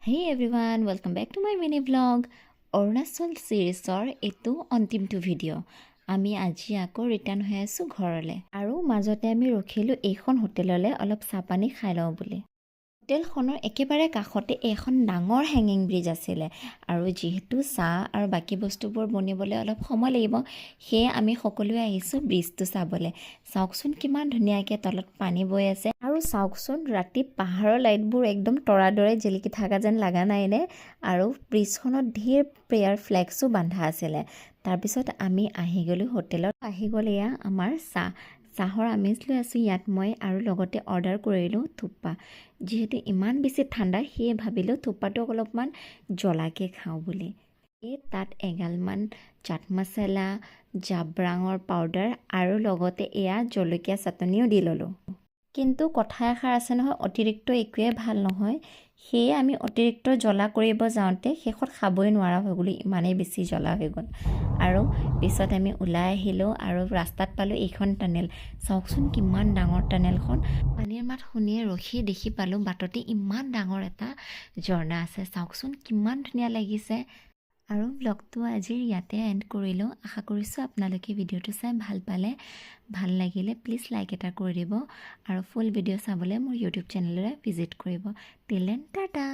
Hey everyone, welcome back to my mini vlog. Arunachal চিৰিজৰ এইটো অন্তিমটো video'. আমি আজি আকৌ ৰিটাৰ্ণ হৈ আছোঁ ঘৰলৈ আৰু মাজতে আমি ৰখিলোঁ এইখন হোটেললৈ অলপ চাহ পানী খাই লওঁ বুলি। হোটেলখনৰ একেবাৰে কাষতে এখন ডাঙৰ হেঙিং ব্ৰিজ আছিলে আৰু যিহেতু চাহ আৰু বাকী বস্তুবোৰ বনিবলৈ অলপ সময় লাগিব, সেয়ে আমি সকলোৱে আহিছোঁ ব্ৰিজটো চাবলৈ। চাওকচোন কিমান ধুনীয়াকৈ তলত পানী বৈ আছে আৰু চাওকচোন ৰাতি পাহাৰৰ লাইটবোৰ একদম তৰাৰ দৰে জিলিকি থকা যেন লগা নাইনে? আৰু ব্ৰিজখনত ধেৰ প্ৰেয়াৰ ফ্লেগছো বন্ধা আছিলে। তাৰপিছত আমি আহি গ'লোঁ হোটেলত। আহি গ'ল এয়া আমাৰ চাহৰ আমেজ লৈ আছোঁ ইয়াত মই, আৰু লগতে অৰ্ডাৰ কৰিলোঁ থোপ্পা। যিহেতু ইমান বেছি ঠাণ্ডা, সেয়ে ভাবিলোঁ থোপ্পাটো অলপমান জ্বলাকৈ খাওঁ বুলি। তাত এগালমান চাট মছলা, জাব্ৰাঙৰ পাউডাৰ আৰু লগতে এয়া জলকীয়া চাটনিও দি ল'লোঁ। কিন্তু কথা এষাৰ আছে নহয়, অতিৰিক্ত একোৱেই ভাল নহয়। সেয়ে আমি অতিৰিক্ত জ্বলা কৰিব যাওঁতে শেষত খাবই নোৱাৰা হৈ গ'লোঁ, ইমানেই বেছি জ্বলা হৈ গ'ল। আৰু পিছত আমি ওলাই আহিলোঁ আৰু ৰাস্তাত পালোঁ এইখন টানেল। চাওকচোন কিমান ডাঙৰ টানেলখন। পানীৰ মাত শুনিয়ে ৰখি দেখি পালোঁ বাটতে ইমান ডাঙৰ এটা ঝৰ্ণা আছে। চাওকচোন কিমান ধুনীয়া লাগিছে। আৰু ব্লগটো আজিৰ ইয়াতে এণ্ড কৰিলোঁ। আশা কৰিছোঁ আপোনালোকে ভিডিঅ'টো চাই ভাল পালে। ভাল লাগিলে প্লিজ লাইক এটা কৰি দিব আৰু ফুল ভিডিঅ' চাবলৈ মোৰ ইউটিউব চেনেললৈ ভিজিট কৰিব। Till then Tata.